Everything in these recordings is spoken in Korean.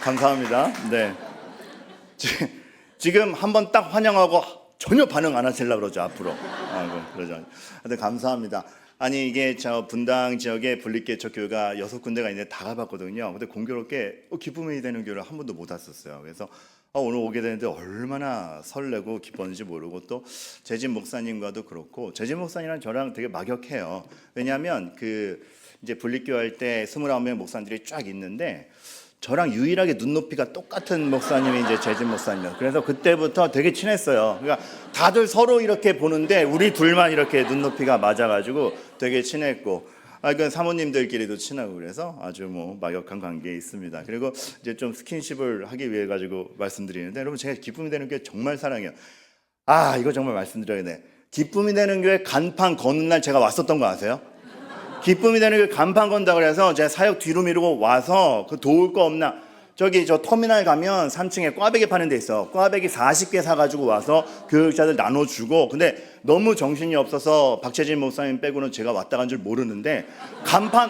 감사합니다. 네. 지금 한번 딱 환영하고 전혀 반응 안 하시려고 그러죠, 앞으로. 그러죠. 하여튼 감사합니다. 아니, 이게 저 분당 지역에 분립개척 교회가 6군데가 있는데 다 가봤거든요. 근데 공교롭게 기쁨이 되는 교회를 한 번도 못 왔었어요. 그래서 오늘 오게 되는데 얼마나 설레고 기뻤는지 모르고, 또 재진 목사님과도 그렇고, 재진 목사님이랑 저랑 되게 막역해요. 왜냐하면 이제 분립교회 할 때 29명 목사님들이 쫙 있는데, 저랑 유일하게 눈높이가 똑같은 목사님이 이제 재진 목사님이었어요. 그래서 그때부터 되게 친했어요. 그러니까 다들 서로 이렇게 보는데 우리 둘만 이렇게 눈높이가 맞아가지고 되게 친했고, 그 사모님들끼리도 친하고, 그래서 아주 막역한 관계에 있습니다. 그리고 이제 좀 스킨십을 하기 위해 가지고 말씀드리는데, 여러분, 제가 기쁨이 되는 교회 정말 사랑해요. 이거 정말 말씀드려야 돼. 기쁨이 되는 교회 간판 거는 날 제가 왔었던 거 아세요? 기쁨이 되는 그 간판 건다 그래서 제가 사역 뒤로 미루고 와서 도울 거 없나, 저기 저 터미널 가면 3층에 꽈배기 파는 데 있어. 꽈배기 40개 사가지고 와서 교육자들 나눠주고, 근데 너무 정신이 없어서 박재진 목사님 빼고는 제가 왔다 간 줄 모르는데, 간판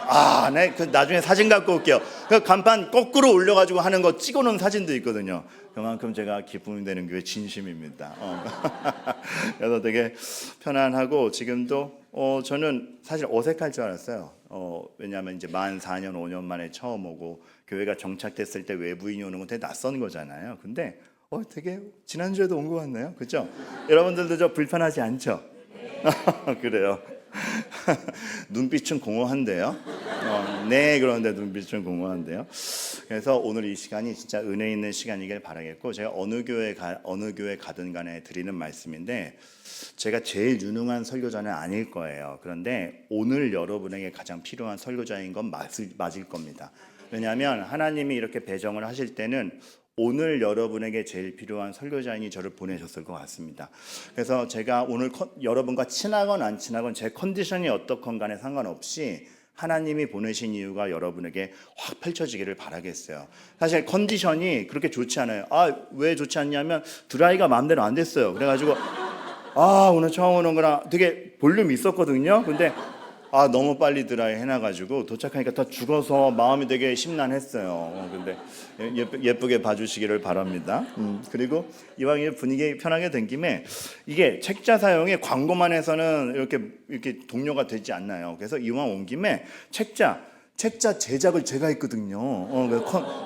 나중에 사진 갖고 올게요. 그 간판 거꾸로 올려가지고 하는 거 찍어놓은 사진도 있거든요. 그만큼 제가 기쁨이 되는 교회 진심입니다. 그래서 되게 편안하고, 지금도 저는 사실 어색할 줄 알았어요. 왜냐하면 이제 만 4년 5년 만에 처음 오고, 교회가 정착됐을 때 외부인이 오는 건 되게 낯선 거잖아요. 근데 되게 지난주에도 온 것 같네요. 그렇죠? 여러분들도 저 불편하지 않죠? 그래요. 눈빛은 공허한데요. 네, 그런데 눈빛은 공허한데요. 그래서 오늘 이 시간이 진짜 은혜 있는 시간이길 바라겠고, 제가 어느 교회 가든 간에 드리는 말씀인데, 제가 제일 유능한 설교자는 아닐 거예요. 그런데 오늘 여러분에게 가장 필요한 설교자인 건 맞을 겁니다. 왜냐하면 하나님이 이렇게 배정을 하실 때는 오늘 여러분에게 제일 필요한 설교자인이 저를 보내셨을 것 같습니다. 그래서 제가 오늘 여러분과 친하건 안 친하건, 제 컨디션이 어떻건 간에 상관없이 하나님이 보내신 이유가 여러분에게 확 펼쳐지기를 바라겠어요. 사실 컨디션이 그렇게 좋지 않아요. 왜 좋지 않냐면 드라이가 마음대로 안 됐어요. 그래가지고 오늘 처음 오는 거라 되게 볼륨이 있었거든요. 근데 너무 빨리 드라이 해놔가지고 도착하니까 다 죽어서 마음이 되게 심란했어요. 근데 예쁘게 봐주시기를 바랍니다. 그리고 이왕 분위기 편하게 된 김에, 이게 책자 사용에 광고만 해서는 이렇게 동료가 되지 않나요? 그래서 이왕 온 김에 책자 제작을 제가 했거든요.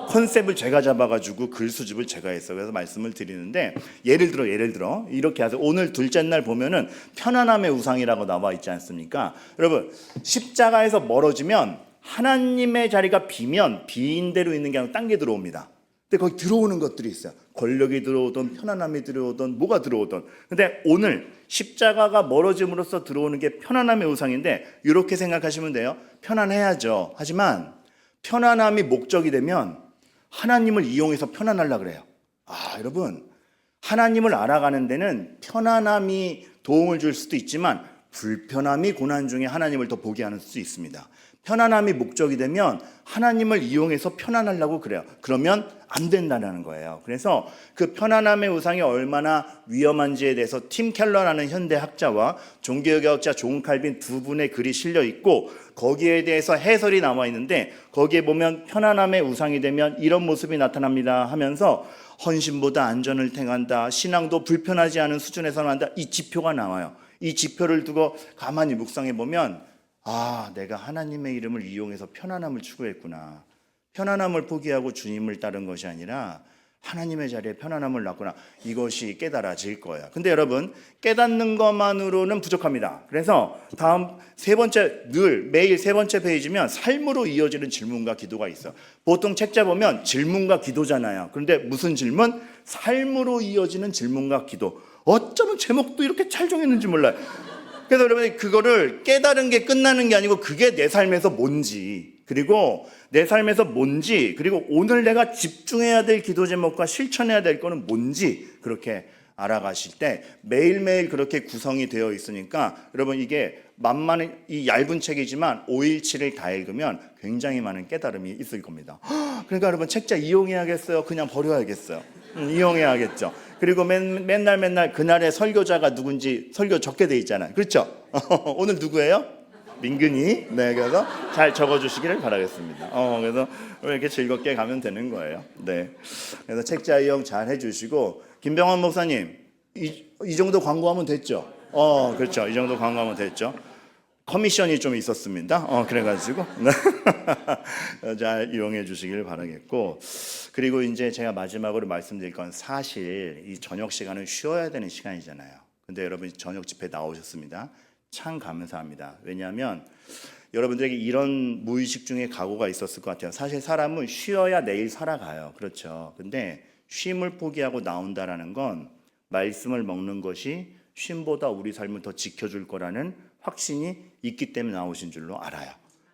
컨셉을 제가 잡아가지고 글 수집을 제가 했어요. 그래서 말씀을 드리는데, 예를 들어 이렇게 하세요. 오늘 둘째 날 보면은 편안함의 우상이라고 나와 있지 않습니까? 여러분, 십자가에서 멀어지면 하나님의 자리가 비면 빈 대로 있는 게 아니라 딴 게 들어옵니다. 근데 거기 들어오는 것들이 있어요. 권력이 들어오던, 편안함이 들어오던, 뭐가 들어오던. 근데 오늘 십자가가 멀어짐으로써 들어오는 게 편안함의 우상인데, 이렇게 생각하시면 돼요. 편안해야죠. 하지만 편안함이 목적이 되면 하나님을 이용해서 편안하려고 그래요. 여러분, 하나님을 알아가는 데는 편안함이 도움을 줄 수도 있지만 불편함이 고난 중에 하나님을 더 보게 하는 수도 있습니다. 편안함이 목적이 되면 하나님을 이용해서 편안하려고 그래요. 그러면 안 된다는 거예요. 그래서 그 편안함의 우상이 얼마나 위험한지에 대해서 팀 켈러라는 현대 학자와 종교개혁자 존 칼빈 두 분의 글이 실려 있고, 거기에 대해서 해설이 나와 있는데, 거기에 보면 편안함의 우상이 되면 이런 모습이 나타납니다 하면서 헌신보다 안전을 택한다, 신앙도 불편하지 않은 수준에서는 한다, 이 지표가 나와요. 이 지표를 두고 가만히 묵상해 보면, 내가 하나님의 이름을 이용해서 편안함을 추구했구나. 편안함을 포기하고 주님을 따른 것이 아니라 하나님의 자리에 편안함을 놨구나. 이것이 깨달아질 거예요. 근데 여러분, 깨닫는 것만으로는 부족합니다. 그래서 다음 매일 세 번째 페이지면 삶으로 이어지는 질문과 기도가 있어요. 보통 책자 보면 질문과 기도잖아요. 그런데 무슨 질문? 삶으로 이어지는 질문과 기도. 어쩌면 제목도 이렇게 잘 정했는지 몰라요. 그래서 여러분이 그거를 깨달은 게 끝나는 게 아니고, 그게 내 삶에서 뭔지, 그리고 내 삶에서 뭔지, 그리고 오늘 내가 집중해야 될 기도 제목과 실천해야 될 거는 뭔지, 그렇게 알아가실 때 매일매일 그렇게 구성이 되어 있으니까, 여러분, 이게 이 얇은 책이지만 5일치를 다 읽으면 굉장히 많은 깨달음이 있을 겁니다. 그러니까 여러분, 책자 이용해야겠어요? 그냥 버려야겠어요? 이용해야겠죠. 그리고 맨날 그날의 설교자가 누군지 설교 적게 돼 있잖아요. 그렇죠? 오늘 누구예요? 민근이. 네, 그래서 잘 적어주시기를 바라겠습니다. 그래서 이렇게 즐겁게 가면 되는 거예요. 네, 그래서 책자 이용 잘 해주시고 김병환 목사님 이 정도 광고하면 됐죠? 그렇죠. 이 정도 광고하면 됐죠. 커미션이 좀 있었습니다. 그래가지고 잘 이용해 주시길 바라겠고, 그리고 이제 제가 마지막으로 말씀드릴 건 사실 이 저녁 시간은 쉬어야 되는 시간이잖아요. 근데 여러분 저녁 집회 나오셨습니다. 참 감사합니다. 왜냐하면 여러분들에게 이런 무의식 중에 각오가 있었을 것 같아요. 사실 사람은 쉬어야 내일 살아가요. 그렇죠. 근데 쉼을 포기하고 나온다라는 건 말씀을 먹는 것이 쉼보다 우리 삶을 더 지켜줄 거라는 확신이 있기 때문에 나오신 줄로 알아요.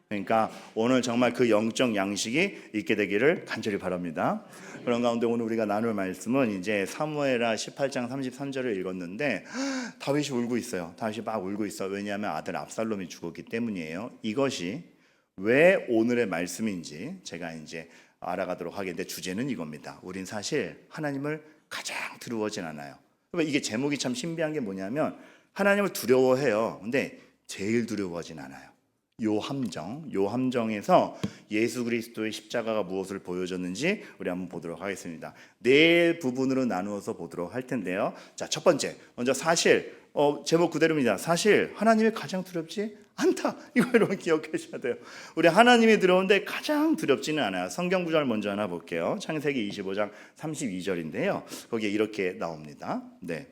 그러니까 오늘 정말 그 영적 양식이 있게 되기를 간절히 바랍니다. 그런 가운데 오늘 우리가 나눌 말씀은 이제 사무엘하 18장 33절을 읽었는데 다윗이 울고 있어요. 다윗이 막 울고 있어. 왜냐하면 아들 압살롬이 죽었기 때문이에요. 이것이 왜 오늘의 말씀인지 제가 이제 알아가도록 하겠는데, 주제는 이겁니다. 우린 사실 하나님을 가장 두려워하진 않아요. 이게 제목이 참 신비한 게 뭐냐면 하나님을 두려워해요. 근데 제일 두려워하진 않아요. 요함정에서 예수 그리스도의 십자가가 무엇을 보여줬는지 우리 한번 보도록 하겠습니다. 네 부분으로 나누어서 보도록 할 텐데요. 자, 첫 번째, 먼저 사실, 제목 그대로입니다. 사실 하나님이 가장 두렵지 않다. 이거 여러분 기억하셔야 돼요. 우리 하나님이 들어오는데 가장 두렵지는 않아요. 성경 구절 먼저 하나 볼게요. 창세기 25장 32절인데요. 거기에 이렇게 나옵니다. 네,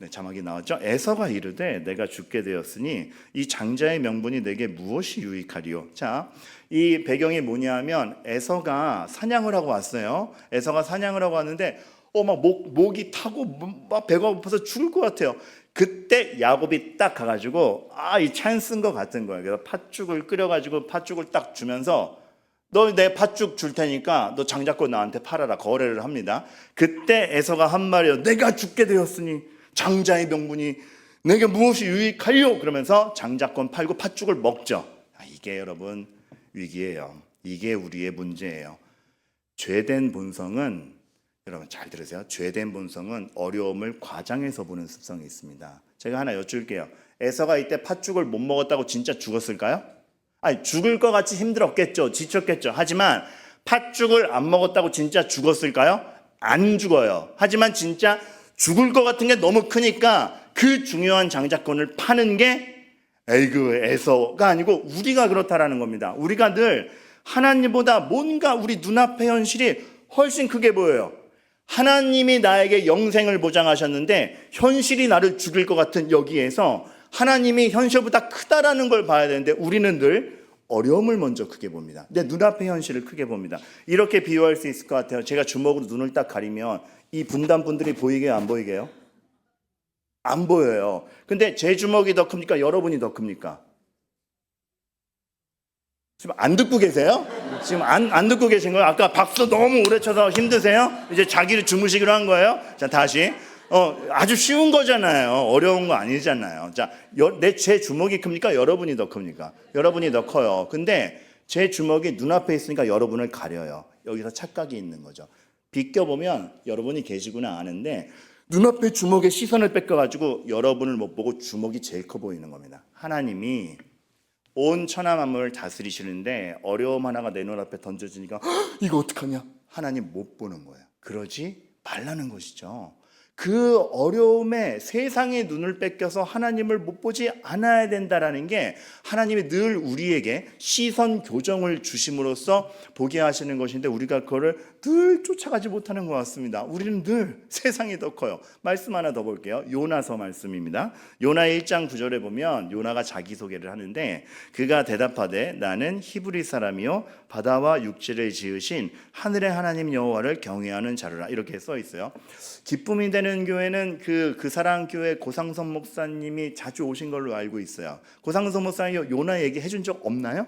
자막이 나왔죠. 에서가 이르되 내가 죽게 되었으니 이 장자의 명분이 내게 무엇이 유익하리요. 자, 이 배경이 뭐냐면 에서가 사냥을 하고 왔어요. 에서가 사냥을 하고 왔는데 막 목이 타고 막 배가 고파서 죽을 것 같아요. 그때 야곱이 딱 가가지고 이 찬스인 것 같은 거예요. 그래서 팥죽을 끓여가지고 팥죽을 딱 주면서 너 내 팥죽 줄 테니까 너 장자권 나한테 팔아라. 거래를 합니다. 그때 에서가 한 말이요. 내가 죽게 되었으니 장자의 명분이 내게 무엇이 유익하리요? 그러면서 장자권 팔고 팥죽을 먹죠. 이게 여러분 위기예요. 이게 우리의 문제예요. 죄된 본성은, 여러분 잘 들으세요. 죄된 본성은 어려움을 과장해서 보는 습성이 있습니다. 제가 하나 여쭐게요. 에서가 이때 팥죽을 못 먹었다고 진짜 죽었을까요? 아니, 죽을 것 같이 힘들었겠죠. 지쳤겠죠. 하지만 팥죽을 안 먹었다고 진짜 죽었을까요? 안 죽어요. 하지만 진짜 죽을 것 같은 게 너무 크니까 그 중요한 장자권을 파는 게 에서가 아니고 우리가 그렇다라는 겁니다. 우리가 늘 하나님보다 뭔가 우리 눈앞의 현실이 훨씬 크게 보여요. 하나님이 나에게 영생을 보장하셨는데 현실이 나를 죽일 것 같은 여기에서 하나님이 현실보다 크다라는 걸 봐야 되는데 우리는 늘 어려움을 먼저 크게 봅니다. 내 눈앞의 현실을 크게 봅니다. 이렇게 비유할 수 있을 것 같아요. 제가 주먹으로 눈을 딱 가리면 이 분단분들이 보이게요? 안 보이게요? 안 보여요. 근데 제 주먹이 더 큽니까? 여러분이 더 큽니까? 지금 안 듣고 계세요? 지금 안 듣고 계신 거예요? 아까 박수 너무 오래 쳐서 힘드세요? 이제 자기를 주무시기로 한 거예요? 자, 다시. 아주 쉬운 거잖아요. 어려운 거 아니잖아요. 자, 제 주먹이 큽니까? 여러분이 더 큽니까? 여러분이 더 커요. 근데 제 주먹이 눈앞에 있으니까 여러분을 가려요. 여기서 착각이 있는 거죠. 비껴보면 여러분이 계시구나 아는데 눈앞에 주먹에 시선을 뺏겨가지고 여러분을 못 보고 주먹이 제일 커 보이는 겁니다. 하나님이 온 천하 만물을 다스리시는데 어려움 하나가 내 눈앞에 던져지니까 이거 어떡하냐? 하나님 못 보는 거예요. 그러지 말라는 것이죠. 그 어려움에 세상의 눈을 뺏겨서 하나님을 못 보지 않아야 된다라는 게 하나님이 늘 우리에게 시선 교정을 주심으로써 보게 하시는 것인데 우리가 그거를 늘 쫓아가지 못하는 것 같습니다. 우리는 늘 세상이 더 커요. 말씀 하나 더 볼게요. 요나서 말씀입니다. 요나 1장 9절에 보면 요나가 자기소개를 하는데 그가 대답하되 나는 히브리 사람이요 바다와 육지를 지으신 하늘의 하나님 여호와를 경외하는 자루라. 이렇게 써 있어요. 기쁨이 되는 교회는 그 사랑교회 고상선 목사님이 자주 오신 걸로 알고 있어요. 고상선 목사님 요나 얘기 해준 적 없나요?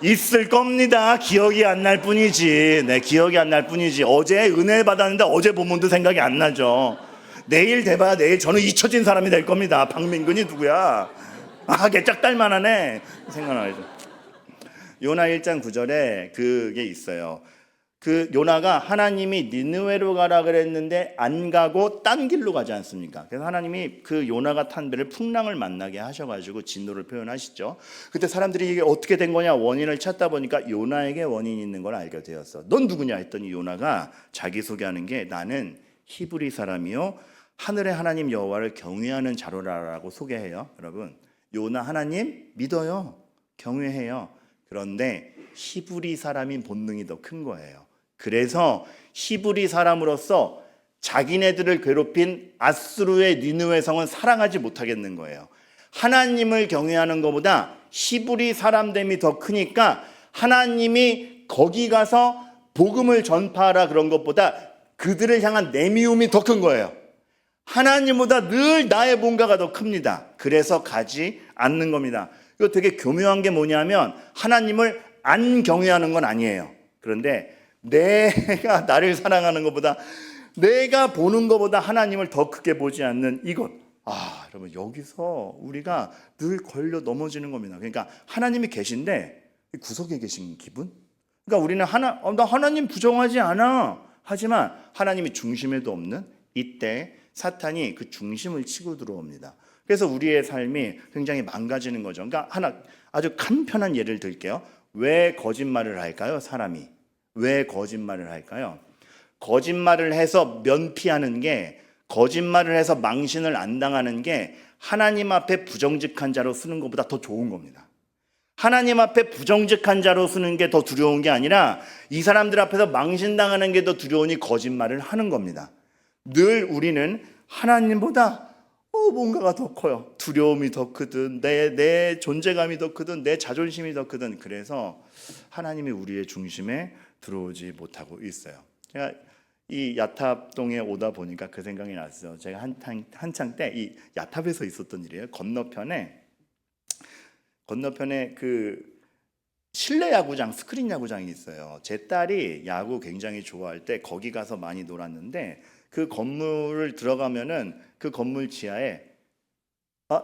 있을 겁니다. 기억이 안 날 뿐이지. 네, 기억이 안 날 뿐이지. 어제 은혜 받았는데 어제 본문도 생각이 안 나죠. 내일 돼봐야 내일 저는 잊혀진 사람이 될 겁니다. 박민근이 누구야? 개짝달만 하네. 생각나죠. 요나 1장 9절에 그게 있어요. 그 요나가 하나님이 니느웨로 가라 그랬는데 안 가고 딴 길로 가지 않습니까? 그래서 하나님이 그 요나가 탄 배를 풍랑을 만나게 하셔가지고 진노를 표현하시죠. 그때 사람들이 이게 어떻게 된 거냐 원인을 찾다 보니까 요나에게 원인이 있는 걸 알게 되었어. 넌 누구냐 했더니 요나가 자기소개하는 게 나는 히브리 사람이요 하늘의 하나님 여호와를 경외하는 자로라라고 소개해요. 여러분 요나 하나님 믿어요. 경외해요. 그런데 히브리 사람인 본능이 더 큰 거예요. 그래서 히브리 사람으로서 자기네들을 괴롭힌 아수르의 니느웨 성은 사랑하지 못하겠는 거예요. 하나님을 경외하는 것보다 히브리 사람됨이 더 크니까 하나님이 거기 가서 복음을 전파하라 그런 것보다 그들을 향한 내미움이 더 큰 거예요. 하나님보다 늘 나의 뭔가가 더 큽니다. 그래서 가지 않는 겁니다. 이거 되게 교묘한 게 뭐냐면 하나님을 안 경외하는 건 아니에요. 그런데 내가 나를 사랑하는 것보다 내가 보는 것보다 하나님을 더 크게 보지 않는 이것. 여러분 여기서 우리가 늘 걸려 넘어지는 겁니다. 그러니까 하나님이 계신데 구석에 계신 기분? 그러니까 우리는 나 하나님 부정하지 않아. 하지만 하나님이 중심에도 없는 이때 사탄이 그 중심을 치고 들어옵니다. 그래서 우리의 삶이 굉장히 망가지는 거죠. 그러니까 아주 간편한 예를 들게요. 왜 거짓말을 할까요? 사람이 왜 거짓말을 할까요? 거짓말을 해서 면피하는 게, 거짓말을 해서 망신을 안 당하는 게 하나님 앞에 부정직한 자로 쓰는 것보다 더 좋은 겁니다. 하나님 앞에 부정직한 자로 쓰는 게 더 두려운 게 아니라 이 사람들 앞에서 망신당하는 게 더 두려우니 거짓말을 하는 겁니다. 늘 우리는 하나님보다 뭔가가 더 커요. 두려움이 더 크든 내 존재감이 더 크든 내 자존심이 더 크든 그래서 하나님이 우리의 중심에 들어오지 못하고 있어요. 제가 이 야탑동에 오다 보니까 그 생각이 났어요. 제가 한창 때 이 야탑에서 있었던 일이에요. 건너편에 그 실내 야구장, 스크린 야구장이 있어요. 제 딸이 야구 굉장히 좋아할 때 거기 가서 많이 놀았는데 그 건물을 들어가면은 그 건물 지하에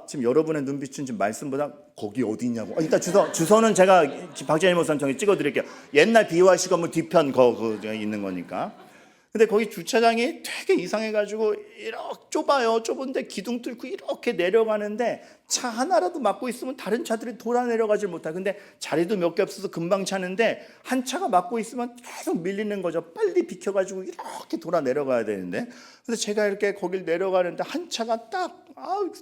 지금 여러분의 눈빛은 지금 말씀보다 거기 어디 있냐고. 일단 주소는 제가 박재일 목사님 찍어드릴게요. 옛날 BYC 건물 뒤편 그 있는 거니까. 근데 거기 주차장이 되게 이상해가지고 이렇게 좁아요. 좁은데 기둥 뚫고 이렇게 내려가는데 차 하나라도 막고 있으면 다른 차들이 돌아 내려가질 못하고, 근데 자리도 몇 개 없어서 금방 차는데 한 차가 막고 있으면 계속 밀리는 거죠. 빨리 비켜가지고 이렇게 돌아 내려가야 되는데, 근데 제가 이렇게 거길 내려가는데 한 차가 딱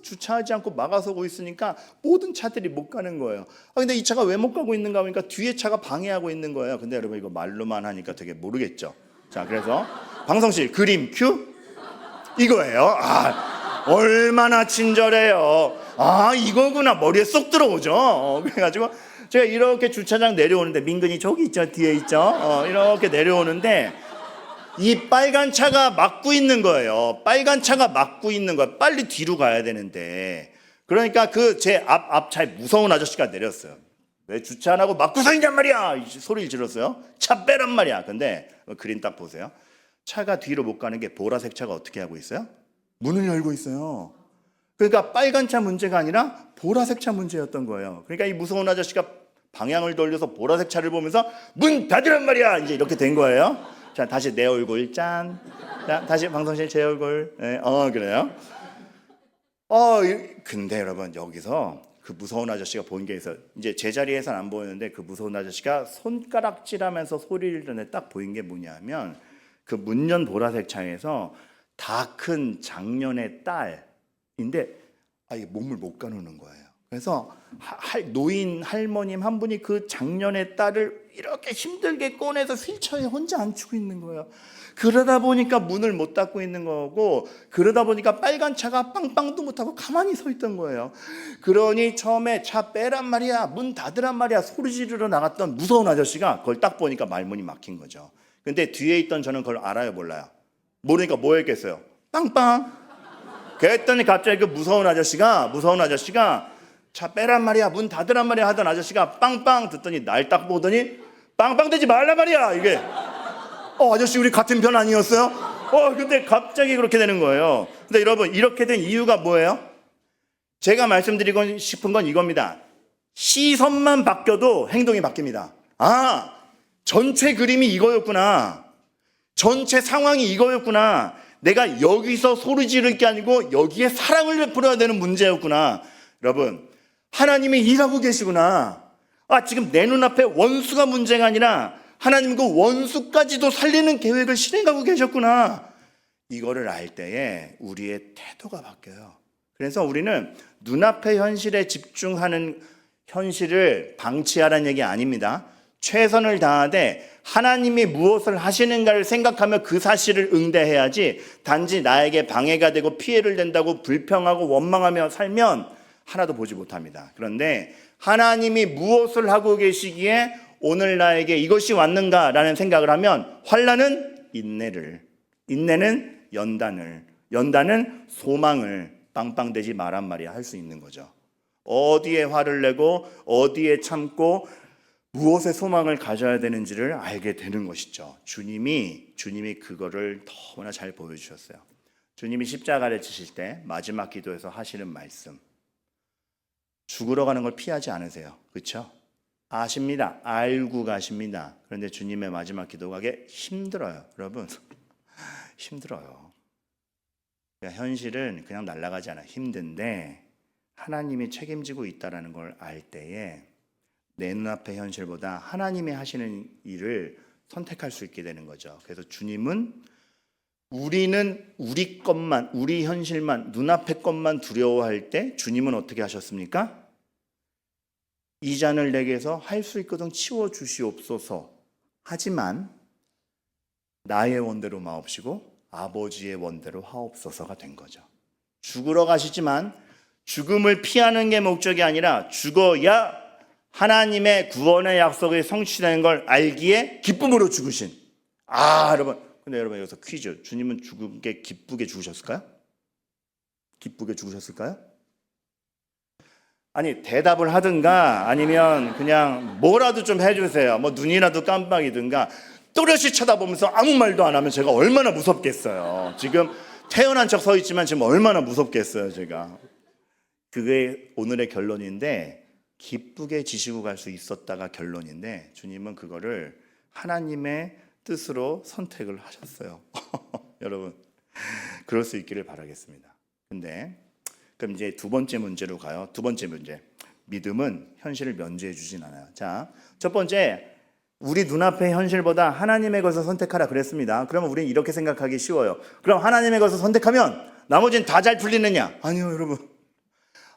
주차하지 않고 막아서고 있으니까 모든 차들이 못 가는 거예요. 근데 이 차가 왜 못 가고 있는가 하니까 뒤에 차가 방해하고 있는 거예요. 근데 여러분 이거 말로만 하니까 되게 모르겠죠. 자, 그래서 방송실 그림 큐 이거예요. 얼마나 친절해요. 이거구나. 머리에 쏙 들어오죠. 그래가지고 제가 이렇게 주차장 내려오는데 민근이 저기 있죠, 뒤에 있죠. 이렇게 내려오는데 이 빨간 차가 막고 있는 거예요. 빨간 차가 막고 있는 거예요. 빨리 뒤로 가야 되는데, 그러니까 그 제 앞차에 무서운 아저씨가 내렸어요. 왜 주차 안 하고 막고 서 있냔 말이야, 소리를 질렀어요. 차 빼란 말이야. 근데 그림 딱 보세요. 차가 뒤로 못 가는 게 보라색 차가 어떻게 하고 있어요? 문을 열고 있어요. 그러니까 빨간 차 문제가 아니라 보라색 차 문제였던 거예요. 그러니까 이 무서운 아저씨가 방향을 돌려서 보라색 차를 보면서 문 닫으란 말이야, 이제 이렇게 된 거예요. 자, 다시 내 얼굴 짠. 자, 다시 방송실 제 얼굴. 네, 그래요. 근데 여러분 여기서 그 무서운 아저씨가 본 게 있어요. 이제 제 자리에서는 안 보였는데 그 무서운 아저씨가 손가락질하면서 소리를 전에 딱 보인 게 뭐냐면 그 문연 보라색 차에서 다 큰 장년의 딸인데 이게 몸을 못 가누는 거예요. 그래서 노인 할머님 한 분이 그 장년의 딸을 이렇게 힘들게 꺼내서 휠체어에 혼자 앉히고 있는 거예요. 그러다 보니까 문을 못 닫고 있는 거고, 그러다 보니까 빨간 차가 빵빵도 못하고 가만히 서 있던 거예요. 그러니 처음에 차 빼란 말이야, 문 닫으란 말이야 소리 지르러 나갔던 무서운 아저씨가 그걸 딱 보니까 말문이 막힌 거죠. 근데 뒤에 있던 저는 그걸 알아요, 몰라요? 모르니까 뭐 했겠어요? 빵빵. 그랬더니 갑자기 그 무서운 아저씨가 차 빼란 말이야, 문 닫으란 말이야 하던 아저씨가 빵빵 듣더니 날 딱 보더니 빵빵 대지 말란 말이야. 이게 아저씨 우리 같은 편 아니었어요? 근데 갑자기 그렇게 되는 거예요. 근데 여러분 이렇게 된 이유가 뭐예요? 제가 말씀드리고 싶은 건 이겁니다. 시선만 바뀌어도 행동이 바뀝니다. 전체 그림이 이거였구나. 전체 상황이 이거였구나. 내가 여기서 소리 지를 게 아니고 여기에 사랑을 베풀어야 되는 문제였구나. 여러분, 하나님이 일하고 계시구나. 지금 내 눈앞에 원수가 문제가 아니라 하나님 그 원수까지도 살리는 계획을 실행하고 계셨구나. 이거를 알 때에 우리의 태도가 바뀌어요. 그래서 우리는 눈앞의 현실에 집중하는 현실을 방치하라는 얘기 아닙니다. 최선을 다하되 하나님이 무엇을 하시는가를 생각하며 그 사실을 응대해야지, 단지 나에게 방해가 되고 피해를 된다고 불평하고 원망하며 살면 하나도 보지 못합니다. 그런데 하나님이 무엇을 하고 계시기에 오늘 나에게 이것이 왔는가라는 생각을 하면 환난은 인내는 연단은 소망을 빵빵대지 말란 말이야 할 수 있는 거죠. 어디에 화를 내고 어디에 참고 무엇에 소망을 가져야 되는지를 알게 되는 것이죠. 주님이 그거를 너무나 잘 보여주셨어요. 주님이 십자가를 지실 때 마지막 기도에서 하시는 말씀, 죽으러 가는 걸 피하지 않으세요. 그렇죠? 아십니다. 알고 가십니다. 그런데 주님의 마지막 기도가 힘들어요. 여러분, 힘들어요. 현실은 그냥 날아가지 않아요. 힘든데 하나님이 책임지고 있다는 걸 알 때에 내 눈앞의 현실보다 하나님이 하시는 일을 선택할 수 있게 되는 거죠. 그래서 주님은 우리는 우리 것만, 우리 현실만, 눈앞의 것만 두려워할 때 주님은 어떻게 하셨습니까? 이 잔을 내게서 할 수 있거든 치워주시옵소서. 하지만 나의 원대로 마옵시고 아버지의 원대로 하옵소서가 된 거죠. 죽으러 가시지만 죽음을 피하는 게 목적이 아니라 죽어야 하나님의 구원의 약속이 성취되는 걸 알기에 기쁨으로 죽으신. 여러분, 근데 여러분 여기서 퀴즈. 주님은 죽은 게 기쁘게 죽으셨을까요? 기쁘게 죽으셨을까요? 아니, 대답을 하든가 아니면 그냥 뭐라도 좀 해주세요. 뭐 눈이라도 깜빡이든가. 또렷이 쳐다보면서 아무 말도 안 하면 제가 얼마나 무섭겠어요. 지금 태어난 척 서 있지만 지금 얼마나 무섭겠어요, 제가. 그게 오늘의 결론인데, 기쁘게 지시고 갈 수 있었다가 결론인데, 주님은 그거를 하나님의 뜻으로 선택을 하셨어요. 여러분, 그럴 수 있기를 바라겠습니다. 근데 그럼 이제 두 번째 문제로 가요. 두 번째 문제. 믿음은 현실을 면제해 주진 않아요. 자, 첫 번째, 우리 눈앞의 현실보다 하나님의 것을 선택하라 그랬습니다. 그러면 우리는 이렇게 생각하기 쉬워요. 그럼 하나님의 것을 선택하면 나머지는 다 잘 풀리느냐? 아니요, 여러분.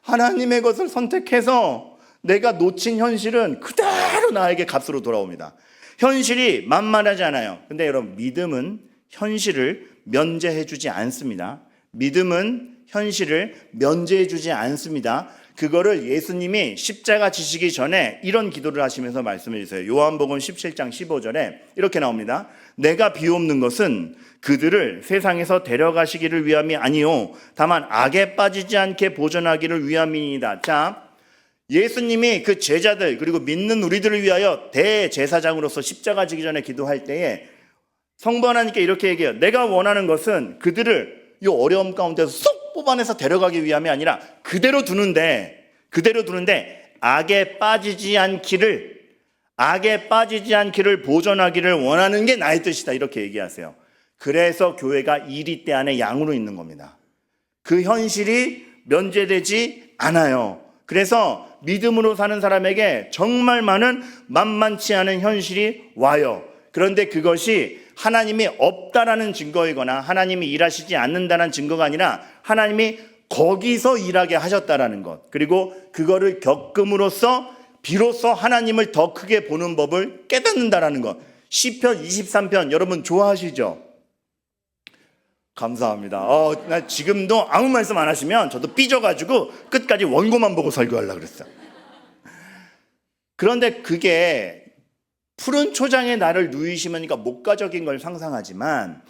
하나님의 것을 선택해서 내가 놓친 현실은 그대로 나에게 값으로 돌아옵니다. 현실이 만만하지 않아요. 근데 여러분, 믿음은 현실을 면제해 주지 않습니다. 믿음은 현실을 면제해 주지 않습니다. 그거를 예수님이 십자가 지시기 전에 이런 기도를 하시면서 말씀해 주세요. 요한복음 17장 15절에 이렇게 나옵니다. 내가 비옵는 것은 그들을 세상에서 데려가시기를 위함이 아니요 다만 악에 빠지지 않게 보존하기를 위함이니이다. 자, 예수님이 그 제자들 그리고 믿는 우리들을 위하여 대제사장으로서 십자가 지기 전에 기도할 때에 성부 하나님께 이렇게 얘기해요. 내가 원하는 것은 그들을 이 어려움 가운데서 쏙 뽑아내서 데려가기 위함이 아니라 그대로 두는데 악에 빠지지 않기를 보존하기를 원하는 게 나의 뜻이다. 이렇게 얘기하세요. 그래서 교회가 이리 때 안에 양으로 있는 겁니다. 그 현실이 면제되지 않아요. 그래서 믿음으로 사는 사람에게 정말 많은 만만치 않은 현실이 와요. 그런데 그것이 하나님이 없다라는 증거이거나 하나님이 일하시지 않는다는 증거가 아니라 하나님이 거기서 일하게 하셨다라는 것, 그리고 그거를 겪음으로써 비로소 하나님을 더 크게 보는 법을 깨닫는다라는 것. 시편 23편 여러분 좋아하시죠? 감사합니다. 나 지금도 아무 말씀 안 하시면 저도 삐져가지고 끝까지 원고만 보고 설교하려고 그랬어요. 그런데 그게 푸른 초장에 나를 누이시면니까 목가적인 걸 상상하지만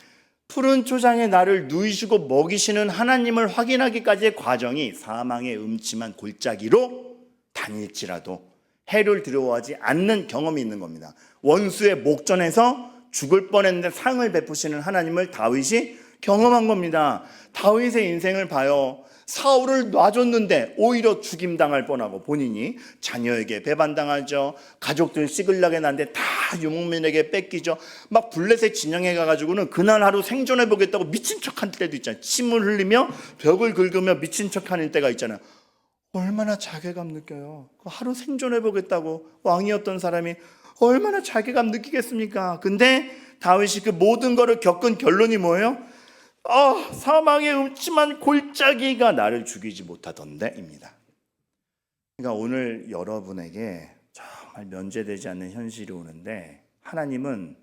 푸른 초장에 나를 누이시고 먹이시는 하나님을 확인하기까지의 과정이 사망의 음침한 골짜기로 다닐지라도 해를 두려워하지 않는 경험이 있는 겁니다. 원수의 목전에서 죽을 뻔했는데 상을 베푸시는 하나님을 다윗이 경험한 겁니다. 다윗의 인생을 봐요. 사울을 놔줬는데 오히려 죽임당할 뻔하고 본인이 자녀에게 배반당하죠. 가족들 시글락에 난데 다 유목민에게 뺏기죠. 막 블레셋 진영에 가가지고는 그날 하루 생존해보겠다고 미친 척한 때도 있잖아요. 침을 흘리며 벽을 긁으며 미친 척하는 때가 있잖아요. 얼마나 자괴감 느껴요. 하루 생존해보겠다고 왕이었던 사람이 얼마나 자괴감 느끼겠습니까? 근데 다윗이 그 모든 거를 겪은 결론이 뭐예요? 사망의 음침한 골짜기가 나를 죽이지 못하던데입니다. 그러니까 오늘 여러분에게 정말 면제되지 않는 현실이 오는데 하나님은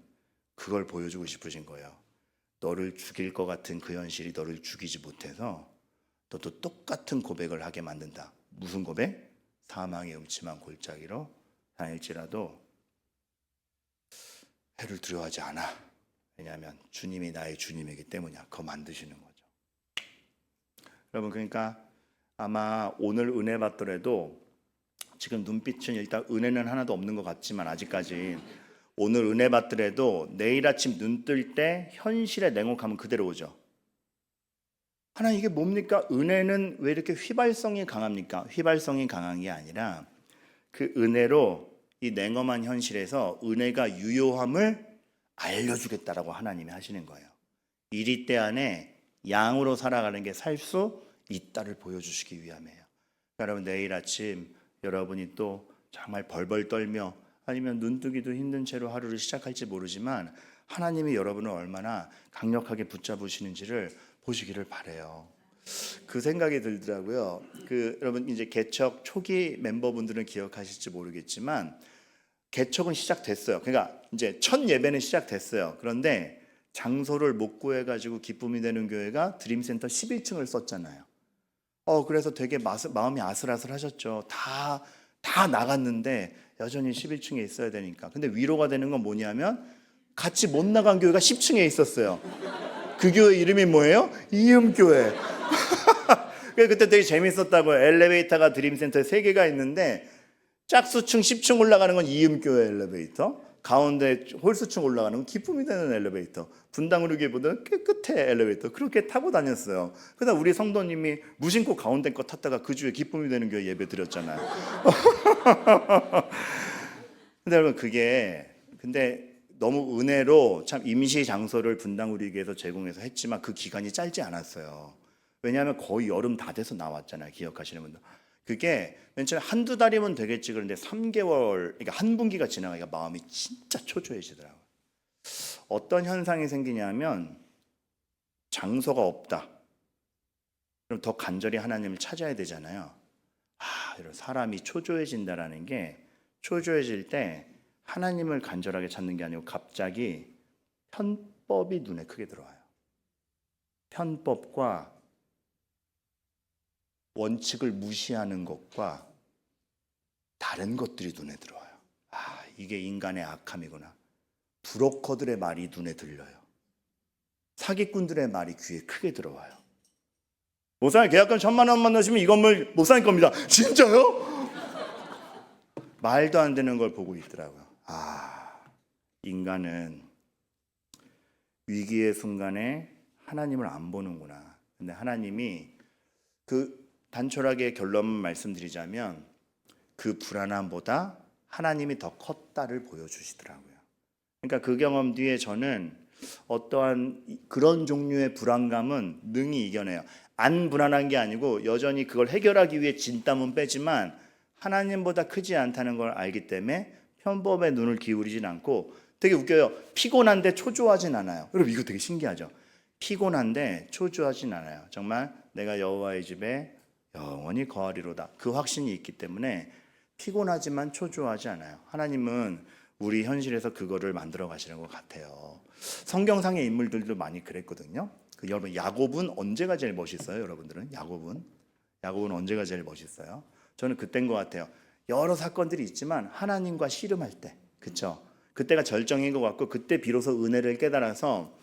그걸 보여주고 싶으신 거예요. 너를 죽일 것 같은 그 현실이 너를 죽이지 못해서 너도 똑같은 고백을 하게 만든다. 무슨 고백? 사망의 음침한 골짜기로 다닐지라도 해를 두려워하지 않아. 왜냐하면 주님이 나의 주님이기 때문이야. 그거 만드시는 거죠. 여러분, 그러니까 아마 오늘 은혜 받더라도 지금 눈빛은 일단 은혜는 하나도 없는 것 같지만 아직까지 오늘 은혜 받더라도 내일 아침 눈 뜰 때 현실의 냉혹함은 그대로 오죠. 하나님, 이게 뭡니까? 은혜는 왜 이렇게 휘발성이 강합니까? 휘발성이 강한 게 아니라 그 은혜로 이 냉엄한 현실에서 은혜가 유효함을 알려주겠다라고 하나님이 하시는 거예요. 이리 때 안에 양으로 살아가는 게 살 수 있다를 보여주시기 위함이에요. 여러분, 내일 아침 여러분이 또 정말 벌벌 떨며 아니면 눈뜨기도 힘든 채로 하루를 시작할지 모르지만 하나님이 여러분을 얼마나 강력하게 붙잡으시는지를 보시기를 바라요. 그 생각이 들더라고요. 여러분 이제 개척 초기 멤버분들은 기억하실지 모르겠지만 개척은 시작됐어요. 그러니까 이제 첫 예배는 시작됐어요. 그런데 장소를 못 구해가지고 기쁨이 되는 교회가 드림센터 11층을 썼잖아요. 그래서 되게 마음이 아슬아슬하셨죠. 다 나갔는데 여전히 11층에 있어야 되니까. 근데 위로가 되는 건 뭐냐면 같이 못 나간 교회가 10층에 있었어요. 그 교회 이름이 뭐예요? 이음교회. 그때 되게 재밌었다고요. 엘리베이터가 드림센터에 3개가 있는데 짝수층 10층 올라가는 건 이음교회 엘리베이터, 가운데 홀수층 올라가는 건 기쁨이 되는 엘리베이터, 분당우리교회보다는 꽤 끝에 엘리베이터, 그렇게 타고 다녔어요. 그러다 우리 성도님이 무심코 가운데 거 탔다가 그 주에 기쁨이 되는 교회 예배 드렸잖아요. 근데 여러분 근데 너무 은혜로 참 임시 장소를 분당우리교회에서 제공해서 했지만 그 기간이 짧지 않았어요. 왜냐하면 거의 여름 다 돼서 나왔잖아요. 기억하시는 분들. 그게 맨 처음에 한두 달이면 되겠지 그런데 3개월, 그러니까 한 분기가 지나가니까 마음이 진짜 초조해지더라고요. 어떤 현상이 생기냐면 장소가 없다. 그럼 더 간절히 하나님을 찾아야 되잖아요. 이런 사람이 초조해진다라는 게 초조해질 때 하나님을 간절하게 찾는 게 아니고 갑자기 편법이 눈에 크게 들어와요. 편법과 원칙을 무시하는 것과 다른 것들이 눈에 들어와요. 이게 인간의 악함이구나. 브로커들의 말이 눈에 들려요. 사기꾼들의 말이 귀에 크게 들어와요. 목사님 계약금 1,000만 원만 넣으시면 이 건물 목사님 겁니다. 진짜요? 말도 안 되는 걸 보고 있더라고요. 인간은 위기의 순간에 하나님을 안 보는구나. 근데 하나님이 단촐하게 결론만 말씀드리자면 그 불안함보다 하나님이 더 컸다를 보여주시더라고요. 그러니까 그 경험 뒤에 저는 어떠한 그런 종류의 불안감은 능히 이겨내요. 안 불안한 게 아니고 여전히 그걸 해결하기 위해 진땀은 빼지만 하나님보다 크지 않다는 걸 알기 때문에 편법에 눈을 기울이진 않고 되게 웃겨요. 피곤한데 초조하진 않아요. 여러분 이거 되게 신기하죠? 피곤한데 초조하진 않아요. 정말 내가 여호와의 집에 영원히 거하리로다. 그 확신이 있기 때문에 피곤하지만 초조하지 않아요. 하나님은 우리 현실에서 그거를 만들어 가시는 것 같아요. 성경상의 인물들도 많이 그랬거든요. 여러분 야곱은 언제가 제일 멋있어요? 여러분들은 야곱은 언제가 제일 멋있어요? 저는 그때인 것 같아요. 여러 사건들이 있지만 하나님과 씨름할 때, 그렇죠? 그때가 절정인 것 같고 그때 비로소 은혜를 깨달아서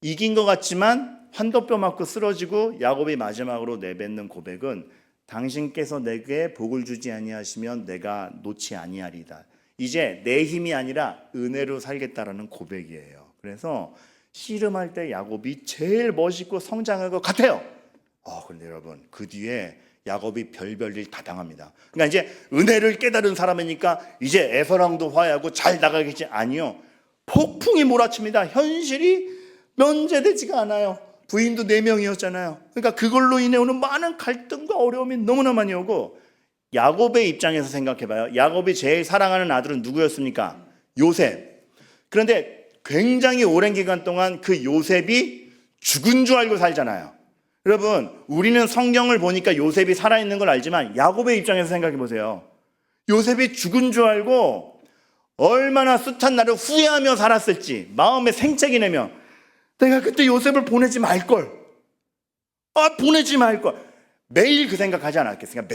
이긴 것 같지만 환도뼈 맞고 쓰러지고 야곱이 마지막으로 내뱉는 고백은 당신께서 내게 복을 주지 아니하시면 내가 놓지 아니하리다. 이제 내 힘이 아니라 은혜로 살겠다라는 고백이에요. 그래서 씨름할 때 야곱이 제일 멋있고 성장할 것 같아요. 그런데 여러분, 그 뒤에 야곱이 별별 일 다 당합니다. 그러니까 이제 은혜를 깨달은 사람이니까 이제 에서랑도 화해하고 잘 나가겠지. 아니요. 폭풍이 몰아칩니다. 현실이 면제되지가 않아요. 부인도 4명이었잖아요. 그러니까 그걸로 인해 오는 많은 갈등과 어려움이 너무나 많이 오고, 야곱의 입장에서 생각해봐요. 야곱이 제일 사랑하는 아들은 누구였습니까? 요셉. 그런데 굉장히 오랜 기간 동안 그 요셉이 죽은 줄 알고 살잖아요. 여러분, 우리는 성경을 보니까 요셉이 살아있는 걸 알지만 야곱의 입장에서 생각해 보세요. 요셉이 죽은 줄 알고 얼마나 숱한 날을 후회하며 살았을지, 마음에 생채기 내며 내가 그때 요셉을 보내지 말걸, 보내지 말걸. 매일 그 생각하지 않았겠습니까?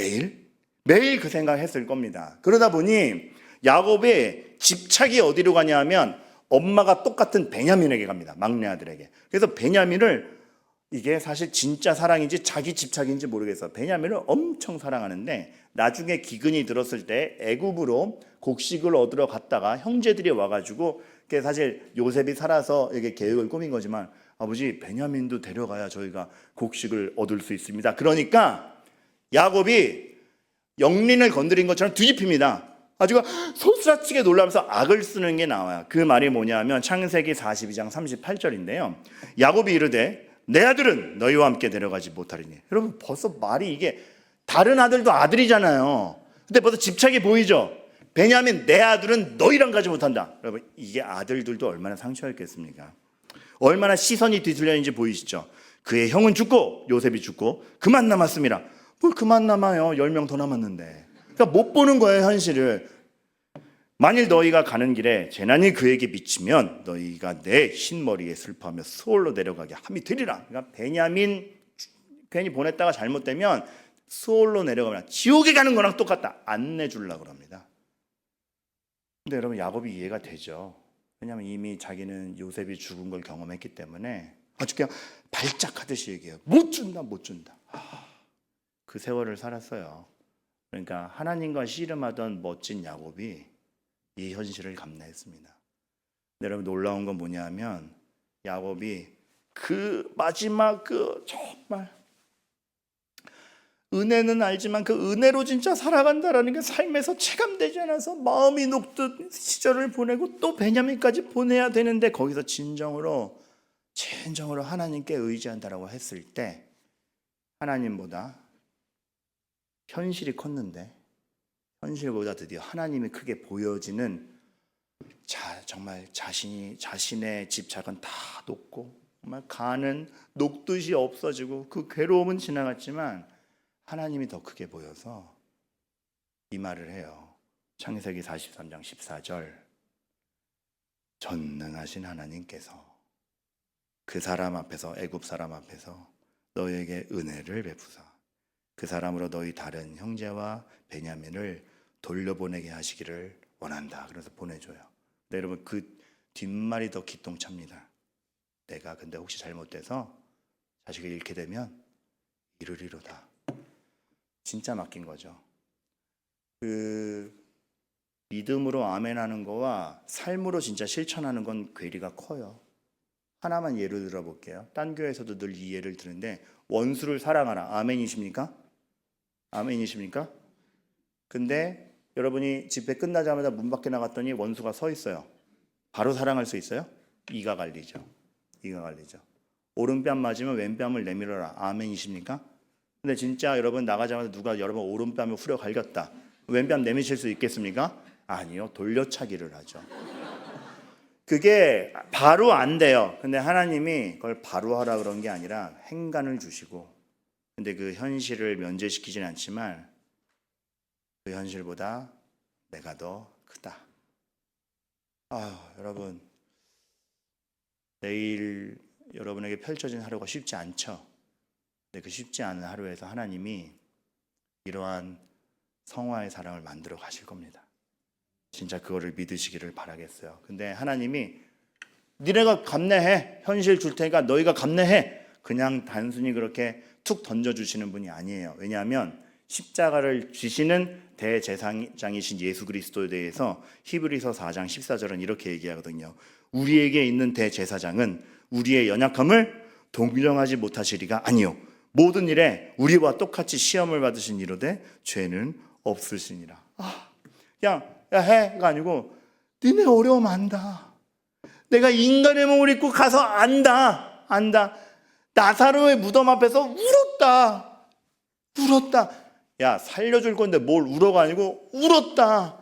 매일 그 생각했을 겁니다. 그러다 보니 야곱의 집착이 어디로 가냐면 엄마가 똑같은 베냐민에게 갑니다. 막내 아들에게. 그래서 베냐민을, 이게 사실 진짜 사랑인지 자기 집착인지 모르겠어, 베냐민을 엄청 사랑하는데, 나중에 기근이 들었을 때 애굽으로 곡식을 얻으러 갔다가 형제들이 와가지고, 그게 사실 요셉이 살아서 이게 계획을 꾸민 거지만, 아버지 베냐민도 데려가야 저희가 곡식을 얻을 수 있습니다. 그러니까 야곱이 영린을 건드린 것처럼 뒤집힙니다. 아주 소스라치게 놀라면서 악을 쓰는 게 나와요. 그 말이 뭐냐면 창세기 42장 38절인데요. 야곱이 이르되 내 아들은 너희와 함께 데려가지 못하리니. 여러분, 벌써 말이, 이게 다른 아들도 아들이잖아요. 근데 벌써 집착이 보이죠. 베냐민, 내 아들은 너희랑 가지 못한다. 여러분, 이게 아들들도 얼마나 상처였겠습니까? 얼마나 시선이 뒤틀렸는지 보이시죠? 그의 형은 죽고 요셉이 죽고 그만 남았습니다. 뭘 그만 남아요? 10명 더 남았는데. 그러니까 못 보는 거예요, 현실을. 만일 너희가 가는 길에 재난이 그에게 미치면 너희가 내 흰머리에 슬퍼하며 수월로 내려가게 함이 되리라. 그러니까 베냐민 괜히 보냈다가 잘못되면 수월로 내려가면 지옥에 가는 거랑 똑같다. 안 내주려고 합니다. 근데 여러분, 야곱이 이해가 되죠. 왜냐하면 이미 자기는 요셉이 죽은 걸 경험했기 때문에 아주 그냥 발작하듯이 얘기해요. 못 준다. 그 세월을 살았어요. 그러니까 하나님과 씨름하던 멋진 야곱이 이 현실을 감내했습니다. 근데 여러분, 놀라운 건 뭐냐면 야곱이 그 마지막 정말 은혜는 알지만 그 은혜로 진짜 살아간다라는 게 삶에서 체감되지 않아서 마음이 녹듯 시절을 보내고 또 베냐민까지 보내야 되는데, 거기서 진정으로 하나님께 의지한다라고 했을 때 하나님보다 현실이 컸는데, 현실보다 드디어 하나님이 크게 보여지는, 정말 자신의 집착은 다 녹고 정말 간은 녹듯이 없어지고 그 괴로움은 지나갔지만 하나님이 더 크게 보여서 이 말을 해요. 창세기 43장 14절. 전능하신 하나님께서 그 사람 앞에서, 애굽 사람 앞에서 너에게 은혜를 베푸사 그 사람으로 너희 다른 형제와 베냐민을 돌려보내게 하시기를 원한다. 그래서 보내줘요. 근데 여러분, 그 뒷말이 더 기똥찹니다. 내가 근데 혹시 잘못돼서 자식을 잃게 되면 이르리로다. 진짜 맡긴 거죠. 그 믿음으로 아멘하는 거와 삶으로 진짜 실천하는 건 괴리가 커요. 하나만 예를 들어볼게요. 딴 교회에서도 늘 이 예를 드는데, 원수를 사랑하라. 아멘이십니까? 아멘이십니까? 근데 여러분이 집회 끝나자마자 문 밖에 나갔더니 원수가 서 있어요. 바로 사랑할 수 있어요? 이가 갈리죠. 오른뺨 맞으면 왼뺨을 내밀어라. 아멘이십니까? 근데 진짜 여러분 나가자마자 누가 여러분 오른뺨을 후려 갈겼다. 왼뺨 내미실 수 있겠습니까? 아니요. 돌려차기를 하죠. 그게 바로 안 돼요. 근데 하나님이 그걸 바로 하라 그런 게 아니라 행간을 주시고, 근데 그 현실을 면제시키진 않지만 그 현실보다 내가 더 크다. 여러분, 내일 여러분에게 펼쳐진 하루가 쉽지 않죠. 근데 그 쉽지 않은 하루에서 하나님이 이러한 성화의 사랑을 만들어 가실 겁니다. 진짜 그거를 믿으시기를 바라겠어요. 근데 하나님이 니네가 감내해, 현실 줄 테니까 너희가 감내해, 그냥 단순히 그렇게 툭 던져주시는 분이 아니에요. 왜냐하면 십자가를 지시는 대제사장이신 예수 그리스도에 대해서 히브리서 4장 14절은 이렇게 얘기하거든요. 우리에게 있는 대제사장은 우리의 연약함을 동정하지 못하시리가 아니요 모든 일에 우리와 똑같이 시험을 받으신 이로되 죄는 없으시니라. 그냥 야 해가 아니고 니네 어려움 안다. 내가 인간의 몸을 입고 가서 안다. 나사로의 무덤 앞에서 울었다. 야 살려줄 건데 뭘 울어가 아니고 울었다.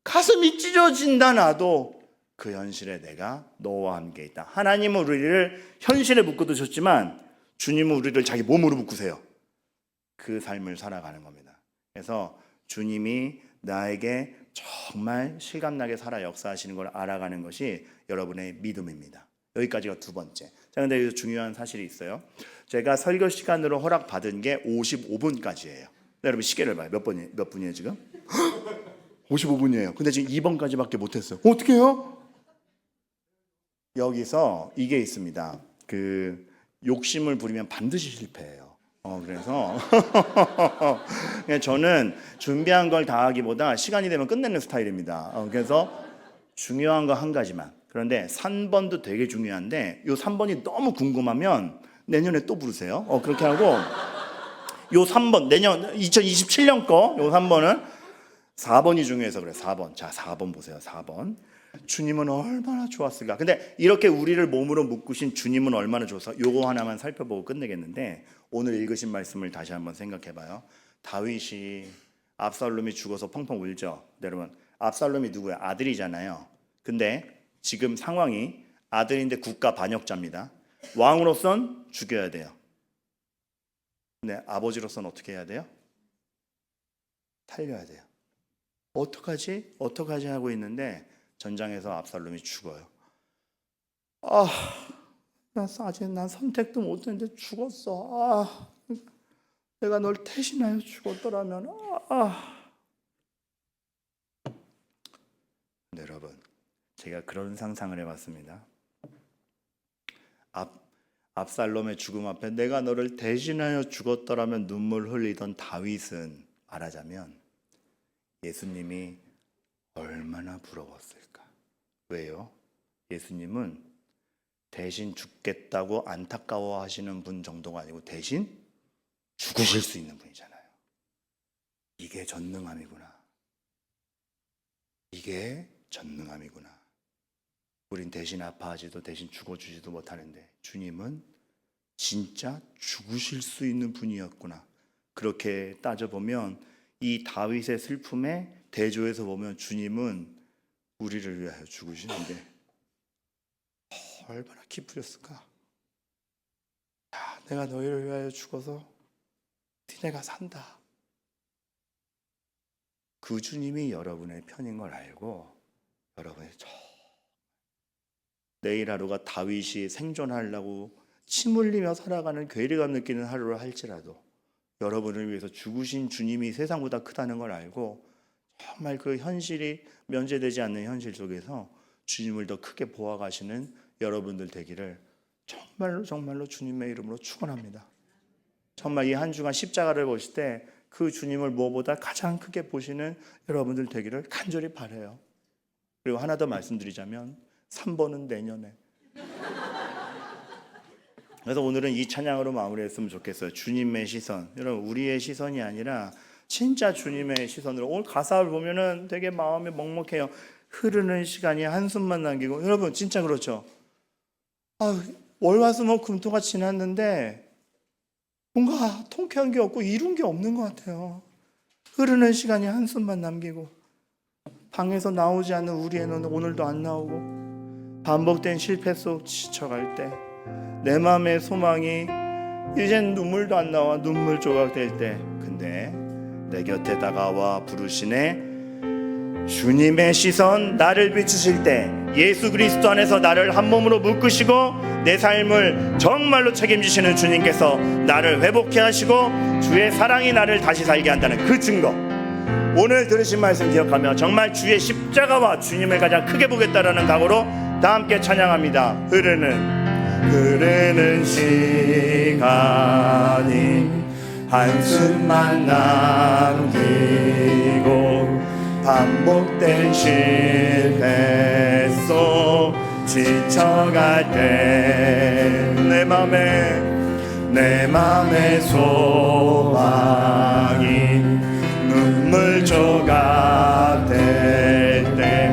가슴이 찢어진다. 나도 그 현실에 내가 너와 함께 있다. 하나님은 우리를 현실에 묶어두셨지만 주님은 우리를 자기 몸으로 묶으세요. 그 삶을 살아가는 겁니다. 그래서 주님이 나에게 정말 실감나게 살아 역사하시는 걸 알아가는 것이 여러분의 믿음입니다. 여기까지가 두 번째. 자, 근데 여기서 중요한 사실이 있어요. 제가 설교 시간으로 허락받은 게 55분까지예요. 여러분 시계를 봐요. 몇 분이에요 지금? 55분이에요. 근데 지금 2번까지밖에 못했어요. 어떻게 해요? 여기서 이게 있습니다. 그 욕심을 부리면 반드시 실패해요. 그래서 저는 준비한 걸 다 하기보다 시간이 되면 끝내는 스타일입니다. 그래서 중요한 거 한 가지만. 그런데 3번도 되게 중요한데 요 3번이 너무 궁금하면 내년에 또 부르세요. 그렇게 하고 요 3번 내년 2027년 거 요 3번은 4번이 중요해서 그래요. 4번. 자, 4번 보세요. 4번. 주님은 얼마나 좋았을까. 근데 이렇게 우리를 몸으로 묶으신 주님은 얼마나 좋아서 요거 하나만 살펴보고 끝내겠는데 오늘 읽으신 말씀을 다시 한번 생각해봐요. 다윗이 압살롬이 죽어서 펑펑 울죠. 여러분 압살롬이 누구야? 아들이잖아요. 근데 지금 상황이 아들인데 국가 반역자입니다. 왕으로선 죽여야 돼요. 근데 아버지로선 어떻게 해야 돼요? 살려야 돼요. 어떡하지 하고 있는데 전장에서 압살롬이 죽어요. 아직 난 선택도 못했는데 죽었어. 내가 널 대신하여 죽었더라면. 네, 여러분, 제가 그런 상상을 해봤습니다. 압살롬의 죽음 앞에 내가 너를 대신하여 죽었더라면 눈물 흘리던 다윗은 말하자면 예수님이 얼마나 부러웠을까. 왜요? 예수님은 대신 죽겠다고 안타까워하시는 분 정도가 아니고 대신 죽으실 수 있는 분이잖아요. 이게 전능함이구나. 우린 대신 아파하지도 대신 죽어주지도 못하는데 주님은 진짜 죽으실 수 있는 분이었구나. 그렇게 따져보면 이 다윗의 슬픔에 대조해서 보면 주님은 우리를 위하여 죽으시는데 얼마나 기쁘셨을까. 내가 너희를 위하여 죽어서 니네가 산다. 그 주님이 여러분의 편인 걸 알고 여러분이 내일 하루가 다윗이 생존하려고 침 흘리며 살아가는 괴리감 느끼는 하루를 할지라도 여러분을 위해서 죽으신 주님이 세상보다 크다는 걸 알고 정말 그 현실이 면제되지 않는 현실 속에서 주님을 더 크게 보아가시는 여러분들 되기를 정말로 주님의 이름으로 축원합니다. 정말 이 한 주간 십자가를 보실 때 그 주님을 무엇보다 가장 크게 보시는 여러분들 되기를 간절히 바라요. 그리고 하나 더 말씀드리자면 3번은 내년에. 그래서 오늘은 이 찬양으로 마무리했으면 좋겠어요. 주님의 시선. 여러분 우리의 시선이 아니라 진짜 주님의 시선으로. 오늘 가사를 보면은 되게 마음이 먹먹해요. 흐르는 시간이 한숨만 남기고. 여러분 진짜 그렇죠. 월화수목금토가 지났는데 뭔가 통쾌한 게 없고 이룬 게 없는 것 같아요. 흐르는 시간이 한숨만 남기고 방에서 나오지 않는 우리의 눈은 오늘도 안 나오고 반복된 실패 속 지쳐갈 때 내 마음의 소망이 이젠 눈물도 안 나와 눈물 조각 될 때 근데 내 곁에 다가와 부르시네 주님의 시선 나를 비추실 때 예수 그리스도 안에서 나를 한 몸으로 묶으시고 내 삶을 정말로 책임지시는 주님께서 나를 회복해 하시고 주의 사랑이 나를 다시 살게 한다는 그 증거 오늘 들으신 말씀 기억하며 정말 주의 십자가와 주님을 가장 크게 보겠다라는 각오로 다 함께 찬양합니다. 흐르는 시간이 한숨만 남기고 반복된 실패 속 지쳐갈 때 내 내 맘의 소망이 눈물 조각 될 때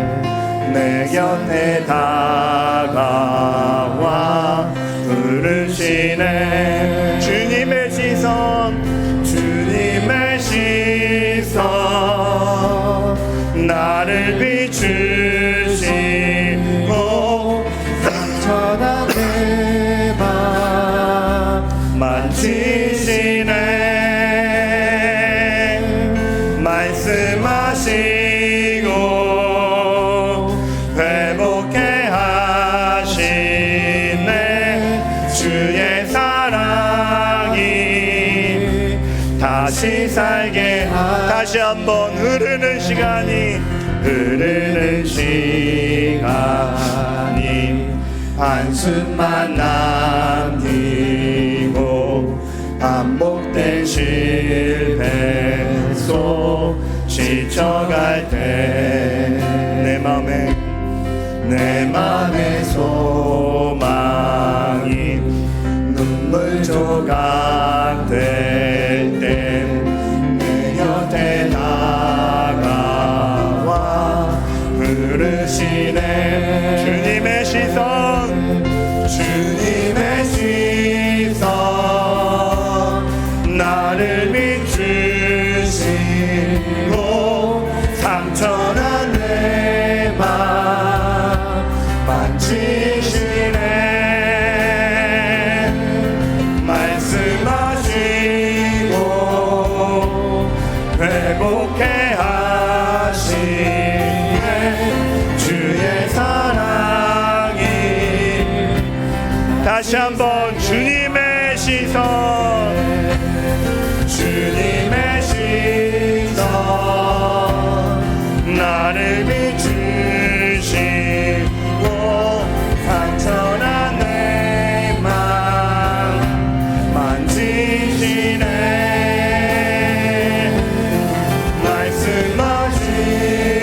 내 곁에 다가와 부르시네. 주님의 시선, 주님의 시선, 나를 비추시고 상처난 내 맘 만지시네. 말씀하시고 회복해 하시네. 주의 사랑이 다시 살게 다시 한번 흐르는 시간이 한숨만 남기고 반복된 실패 속 지쳐갈 때 내 맘의 소망이 눈물 조각 될 때 내 곁에 다가와 부르시네. 주님의 시선, 주님의 시선, 나를 비추시고 상처난 내 맘 만지시네. 말씀하시고 회복해 하시네. 주의 사랑이 다시 한번 주님의 시선, 주님의 시선, 나를 비추시고 상처난 내 맘 만지시네.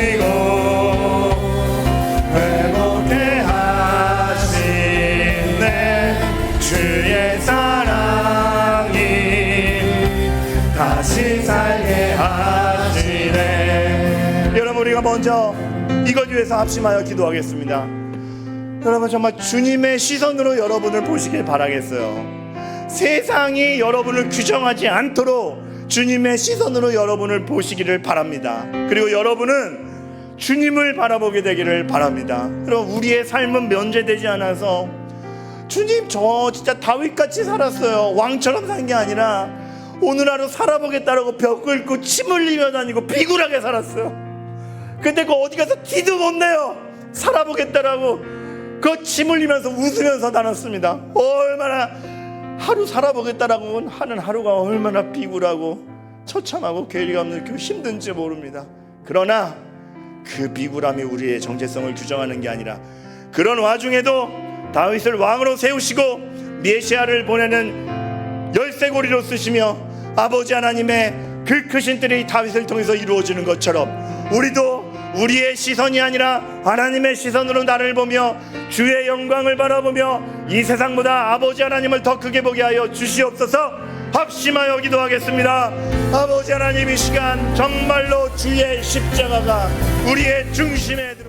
말씀하시고 회복해 하시네. 주의 사랑이 다시 살게 하시네. 여러분, 우리가 먼저 이것 위해서 합심하여 기도하겠습니다. 여러분, 정말 주님의 시선으로 여러분을 보시길 바라겠어요. 세상이 여러분을 규정하지 않도록 주님의 시선으로 여러분을 보시기를 바랍니다. 그리고 여러분은 주님을 바라보게 되기를 바랍니다. 그럼 우리의 삶은 면제되지 않아서 주님, 저 진짜 다윗같이 살았어요. 왕처럼 산 게 아니라 오늘 하루 살아보겠다라고 벽 긁고 침 흘리며 다니고 비굴하게 살았어요. 근데 그 어디 가서 티도 못 내요. 살아보겠다라고 그 침 흘리면서 웃으면서 다녔습니다. 얼마나 하루 살아보겠다라고 하는 하루가 얼마나 비굴하고 처참하고 괴리가 없는 그 힘든지 모릅니다. 그러나 그 비굴함이 우리의 정체성을 규정하는 게 아니라 그런 와중에도 다윗을 왕으로 세우시고 메시아를 보내는 열쇠고리로 쓰시며 아버지 하나님의 그 크신 뜻이 다윗을 통해서 이루어지는 것처럼 우리도 우리의 시선이 아니라 하나님의 시선으로 나를 보며 주의 영광을 바라보며 이 세상보다 아버지 하나님을 더 크게 보게 하여 주시옵소서. 합심하여 기도하겠습니다. 아버지 하나님, 이 시간 정말로 주의 십자가가 우리의 중심에 들어